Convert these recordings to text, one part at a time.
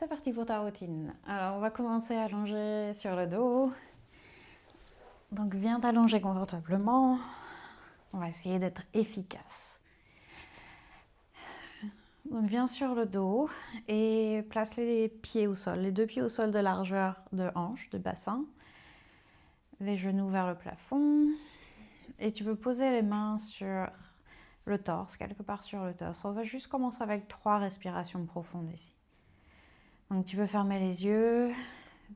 C'est parti pour ta routine. Alors, on va commencer à allonger sur le dos. Donc, viens t'allonger confortablement. On va essayer d'être efficace. Donc, viens sur le dos et place les pieds au sol. Les deux pieds au sol de largeur de hanche, de bassin. Les genoux vers le plafond. Et tu peux poser les mains sur le torse, quelque part sur le torse. On va juste commencer avec 3 respirations profondes ici. Donc, tu peux fermer les yeux,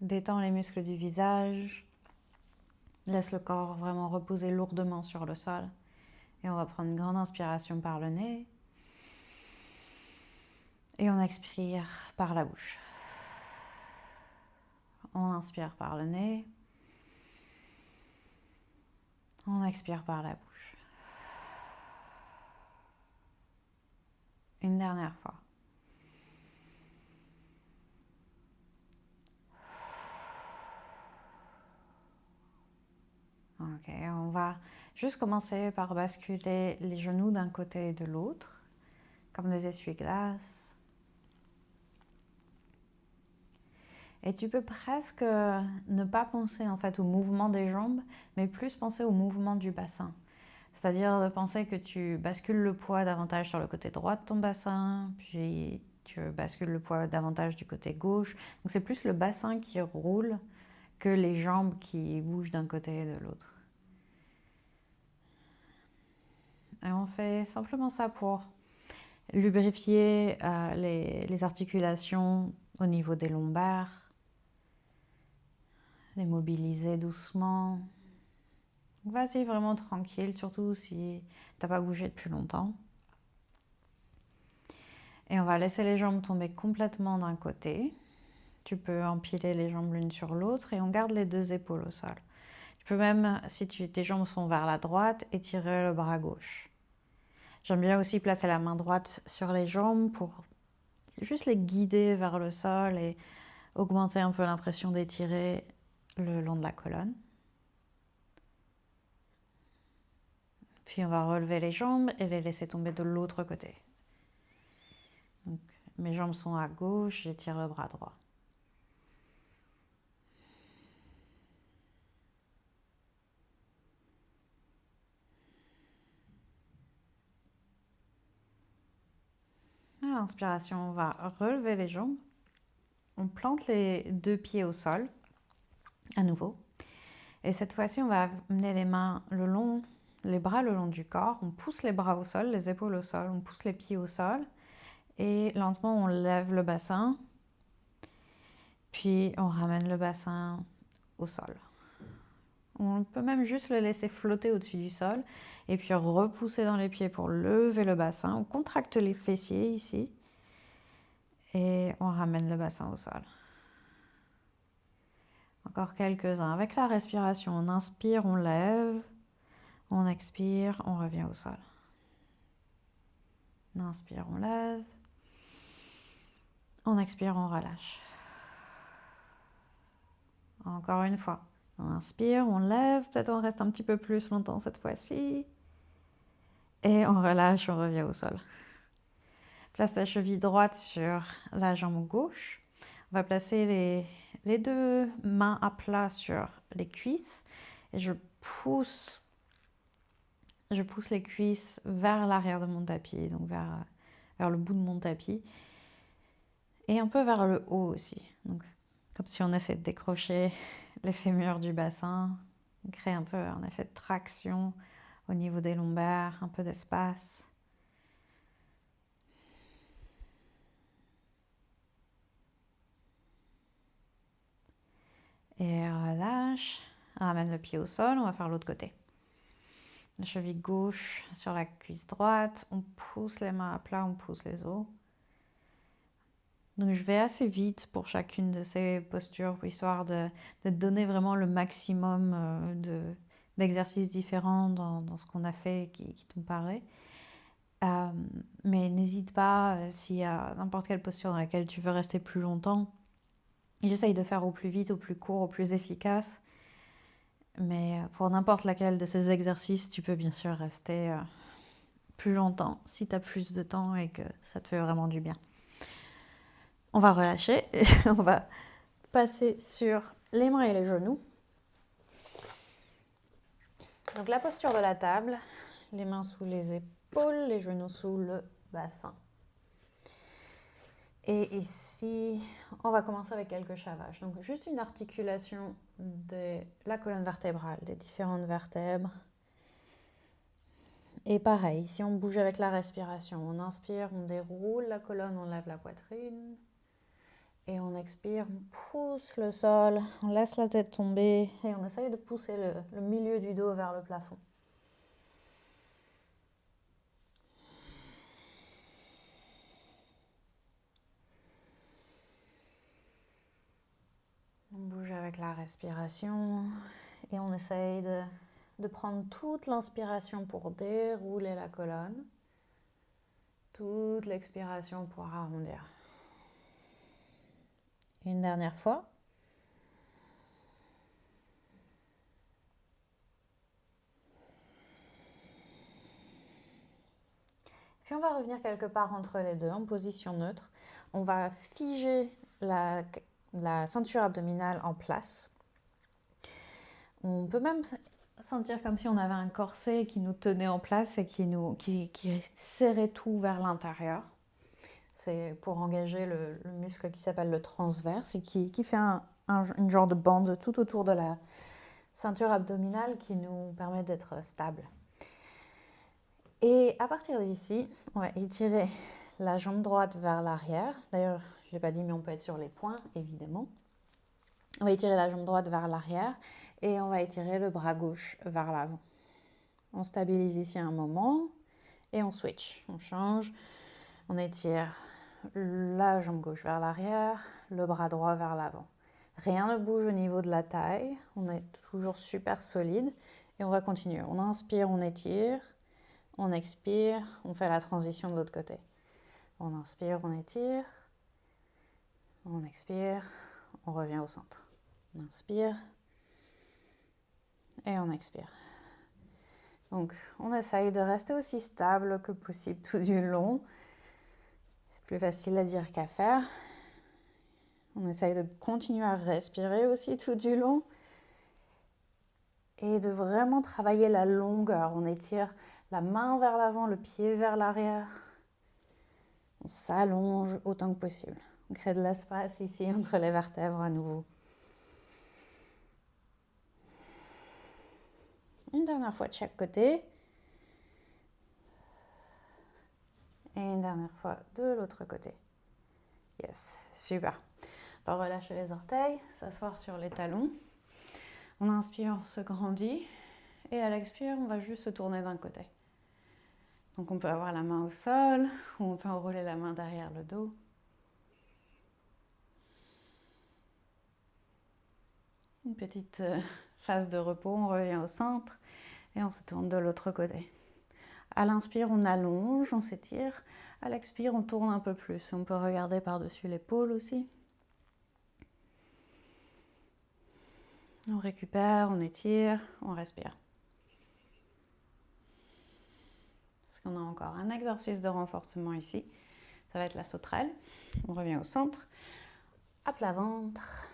détends les muscles du visage. Laisse le corps vraiment reposer lourdement sur le sol. Et on va prendre une grande inspiration par le nez. Et on expire par la bouche. On inspire par le nez. On expire par la bouche. Une dernière fois. Ok, on va juste commencer par basculer les genoux d'un côté et de l'autre, comme des essuie-glaces. Et tu peux presque ne pas penser en fait au mouvement des jambes, mais plus penser au mouvement du bassin. C'est-à-dire de penser que tu bascules le poids davantage sur le côté droit de ton bassin, puis tu bascules le poids davantage du côté gauche. Donc c'est plus le bassin qui roule que les jambes qui bougent d'un côté et de l'autre. Et on fait simplement ça pour lubrifier les articulations au niveau des lombaires, les mobiliser doucement. Vas-y vraiment tranquille, surtout si t'as pas bougé depuis longtemps. Et on va laisser les jambes tomber complètement d'un côté. Tu peux empiler les jambes l'une sur l'autre et on garde les 2 épaules au sol. Tu peux même, si tes jambes sont vers la droite, étirer le bras gauche. J'aime bien aussi placer la main droite sur les jambes pour juste les guider vers le sol et augmenter un peu l'impression d'étirer le long de la colonne. Puis on va relever les jambes et les laisser tomber de l'autre côté. Donc, mes jambes sont à gauche, j'étire le bras droit. À l'inspiration, on va relever les jambes. On plante les 2 pieds au sol, à nouveau. Et cette fois-ci, on va amener les mains les bras le long du corps. On pousse les bras au sol, les épaules au sol. On pousse les pieds au sol. Et lentement, on lève le bassin. Puis, on ramène le bassin au sol. On peut même juste le laisser flotter au-dessus du sol. Et puis, repousser dans les pieds pour lever le bassin. On contracte les fessiers ici. Et on ramène le bassin au sol. Encore quelques-uns. Avec la respiration, on inspire, on lève. On expire, on revient au sol. On inspire, on lève. On expire, on relâche. Encore une fois. On inspire, on lève. Peut-être on reste un petit peu plus longtemps cette fois-ci. Et on relâche, on revient au sol. Place la cheville droite sur la jambe gauche. On va placer les 2 mains à plat sur les cuisses. Et je pousse les cuisses vers l'arrière de mon tapis, donc vers le bout de mon tapis. Et un peu vers le haut aussi. Donc, comme si on essaie de décrocher les fémurs du bassin. Créer un peu un effet de traction au niveau des lombaires, un peu d'espace. Et relâche. Ramène le pied au sol, on va faire l'autre côté. La cheville gauche sur la cuisse droite. On pousse les mains à plat, on pousse les os. Donc je vais assez vite pour chacune de ces postures, histoire de donner vraiment le maximum d'exercices différents dans ce qu'on a fait qui t'ont parlé. Mais n'hésite pas, s'il y a n'importe quelle posture dans laquelle tu veux rester plus longtemps. J'essaye de faire au plus vite, au plus court, au plus efficace. Mais pour n'importe laquelle de ces exercices, tu peux bien sûr rester plus longtemps si tu as plus de temps et que ça te fait vraiment du bien. On va relâcher et on va passer sur les mains et les genoux. Donc la posture de la table, les mains sous les épaules, les genoux sous le bassin. Et ici, on va commencer avec quelques chavages. Donc juste une articulation de la colonne vertébrale, des différentes vertèbres. Et pareil, ici on bouge avec la respiration. On inspire, on déroule la colonne, on lève la poitrine. Et on expire, on pousse le sol, on laisse la tête tomber et on essaye de pousser le milieu du dos vers le plafond. On bouge avec la respiration et on essaye de prendre toute l'inspiration pour dérouler la colonne, toute l'expiration pour arrondir. Une dernière fois. Puis on va revenir quelque part entre les deux, en position neutre. On va figer la ceinture abdominale en place. On peut même sentir comme si on avait un corset qui nous tenait en place et qui serrait tout vers l'intérieur. C'est pour engager le muscle qui s'appelle le transverse et qui fait une genre de bande tout autour de la ceinture abdominale qui nous permet d'être stable. Et à partir d'ici, on va étirer la jambe droite vers l'arrière. D'ailleurs, je ne l'ai pas dit, mais on peut être sur les poings, évidemment. On va étirer la jambe droite vers l'arrière et on va étirer le bras gauche vers l'avant. On stabilise ici un moment et on switch. On change, on étire la jambe gauche vers l'arrière, le bras droit vers l'avant. Rien ne bouge au niveau de la taille, on est toujours super solide et on va continuer. On inspire, on étire, on expire, on fait la transition de l'autre côté. On inspire, on étire, on expire, on revient au centre. On inspire et on expire. Donc on essaye de rester aussi stable que possible tout du long. C'est plus facile à dire qu'à faire. On essaye de continuer à respirer aussi tout du long et de vraiment travailler la longueur. On étire la main vers l'avant, le pied vers l'arrière. On s'allonge autant que possible. On crée de l'espace ici entre les vertèbres à nouveau. Une dernière fois de chaque côté. Et une dernière fois de l'autre côté. Yes, super. On va relâcher les orteils, s'asseoir sur les talons. On inspire, on se grandit. Et à l'expire, on va juste se tourner d'un côté. Donc on peut avoir la main au sol, ou on peut enrouler la main derrière le dos. Une petite phase de repos, on revient au centre et on se tourne de l'autre côté. À l'inspire, on allonge, on s'étire. À l'expire, on tourne un peu plus. On peut regarder par-dessus l'épaule aussi. On récupère, on étire, on respire. Parce qu'on a encore un exercice de renforcement ici. Ça va être la sauterelle. On revient au centre. À plat ventre.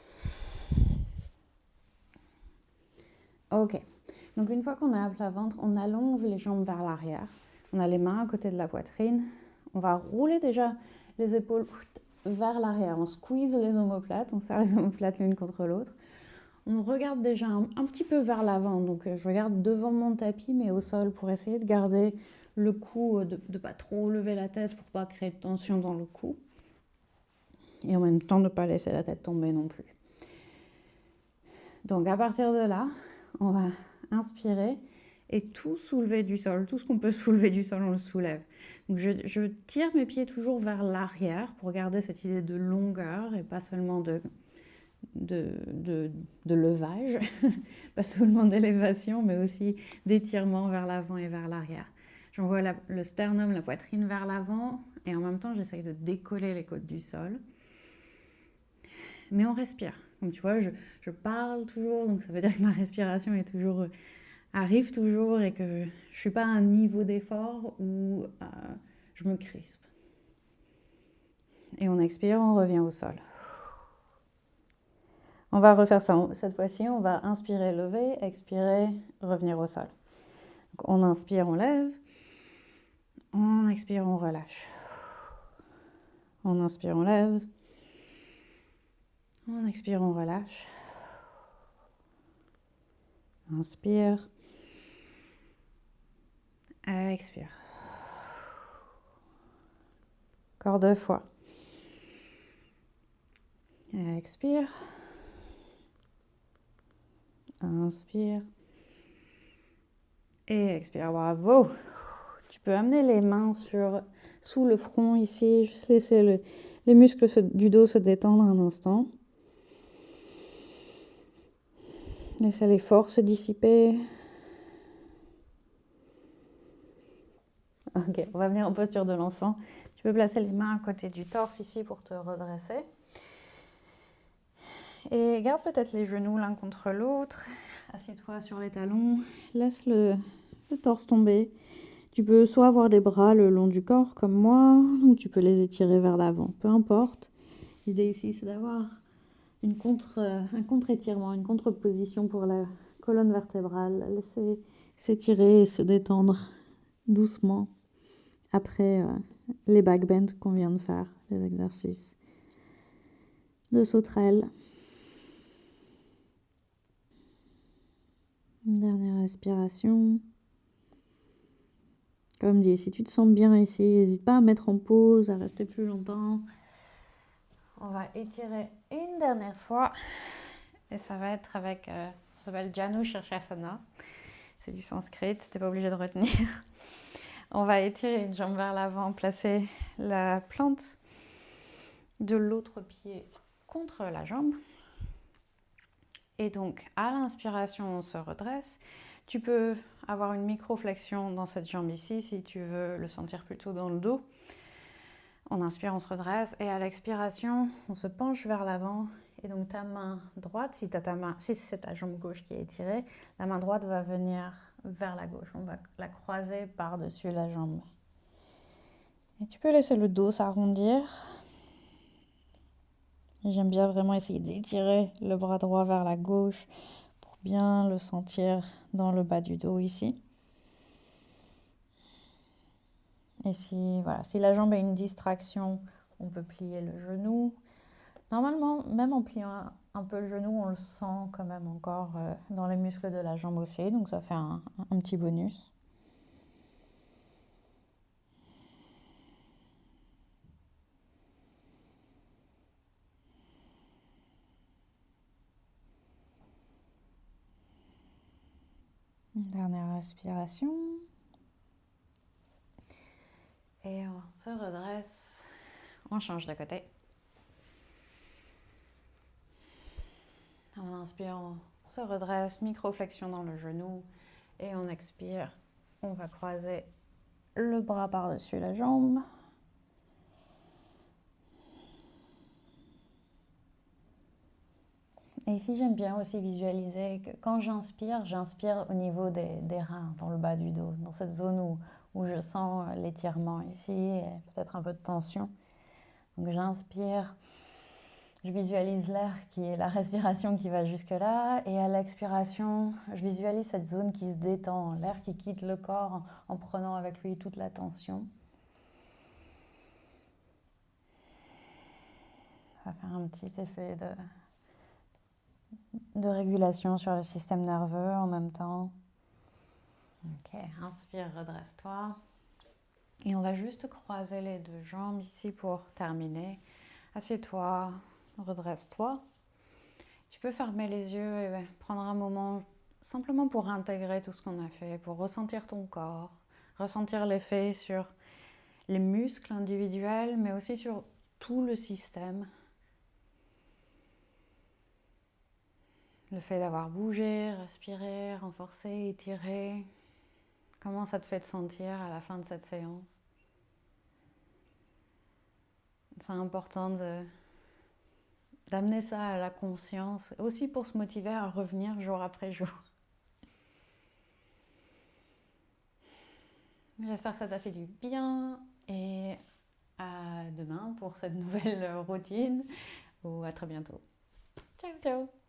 Ok. Donc une fois qu'on est à plat ventre, on allonge les jambes vers l'arrière. On a les mains à côté de la poitrine. On va rouler déjà les épaules vers l'arrière. On squeeze les omoplates, on serre les omoplates l'une contre l'autre. On regarde déjà un petit peu vers l'avant. Donc je regarde devant mon tapis, mais au sol, pour essayer de garder le cou, de ne pas trop lever la tête pour ne pas créer de tension dans le cou. Et en même temps, de ne pas laisser la tête tomber non plus. Donc à partir de là, on va inspirer et tout soulever du sol. Tout ce qu'on peut soulever du sol, on le soulève. Donc je tire mes pieds toujours vers l'arrière pour garder cette idée de longueur et pas seulement de levage, pas seulement d'élévation, mais aussi d'étirement vers l'avant et vers l'arrière. J'envoie le sternum, la poitrine vers l'avant et en même temps, j'essaye de décoller les côtes du sol. Mais on respire. Donc tu vois, je parle toujours, donc ça veut dire que ma respiration est toujours, arrive toujours et que je ne suis pas à un niveau d'effort où je me crispe. Et on expire, on revient au sol. On va refaire ça. Cette fois-ci, on va inspirer, lever, expirer, revenir au sol. Donc, on inspire, on lève. On expire, on relâche. On inspire, on lève. On expire, on relâche. Inspire. Expire. Encore 2 fois. Expire. Inspire. Et expire. Bravo. Tu peux amener les mains sous le front ici. Juste laisser les muscles du dos se détendre un instant. Laissez les forces se dissiper. Ok, on va venir en posture de l'enfant. Tu peux placer les mains à côté du torse ici pour te redresser. Et garde peut-être les genoux l'un contre l'autre. Assieds-toi sur les talons. Laisse le torse tomber. Tu peux soit avoir les bras le long du corps comme moi, ou tu peux les étirer vers l'avant. Peu importe. L'idée ici, c'est d'avoir un contre-étirement, une contre-position pour la colonne vertébrale. Laissez s'étirer et se détendre doucement après les backbends qu'on vient de faire, les exercices de sauterelle. Une dernière respiration. Comme dit, si tu te sens bien ici, n'hésite pas à mettre en pause, à rester plus longtemps. On va étirer une dernière fois. Et ça va être avec, ça s'appelle Janu Shirshasana. C'est du sanskrit, t'es pas obligé de retenir. On va étirer une jambe vers l'avant, placer la plante de l'autre pied contre la jambe. Et donc, à l'inspiration, on se redresse. Tu peux avoir une micro-flexion dans cette jambe ici, si tu veux le sentir plutôt dans le dos. On inspire, on se redresse. Et à l'expiration, on se penche vers l'avant. Et donc, ta main droite, si c'est ta jambe gauche qui est étirée, la main droite va venir vers la gauche. On va la croiser par-dessus la jambe. Et tu peux laisser le dos s'arrondir. J'aime bien vraiment essayer d'étirer le bras droit vers la gauche pour bien le sentir dans le bas du dos ici. Et si la jambe est une distraction, on peut plier le genou. Normalement, même en pliant un peu le genou, on le sent quand même encore dans les muscles de la jambe aussi. Donc ça fait un petit bonus. Une dernière respiration. Et on se redresse. On change de côté. On inspire, on se redresse, micro-flexion dans le genou. Et on expire. On va croiser le bras par-dessus la jambe. Et ici, j'aime bien aussi visualiser que quand j'inspire au niveau des reins, dans le bas du dos, dans cette zone où je sens l'étirement ici et peut-être un peu de tension. Donc j'inspire, je visualise l'air qui est la respiration qui va jusque-là, et à l'expiration, je visualise cette zone qui se détend, l'air qui quitte le corps en prenant avec lui toute la tension. Ça va faire un petit effet de régulation sur le système nerveux en même temps. Ok, inspire, redresse-toi. Et on va juste croiser les deux jambes ici pour terminer. Assieds-toi, redresse-toi. Tu peux fermer les yeux et prendre un moment simplement pour intégrer tout ce qu'on a fait, pour ressentir ton corps, ressentir l'effet sur les muscles individuels, mais aussi sur tout le système. Le fait d'avoir bougé, respiré, renforcé, étiré. Comment ça te fait te sentir à la fin de cette séance? C'est important d'amener ça à la conscience, aussi pour se motiver à revenir jour après jour. J'espère que ça t'a fait du bien, et à demain pour cette nouvelle routine ou à très bientôt. Ciao, ciao!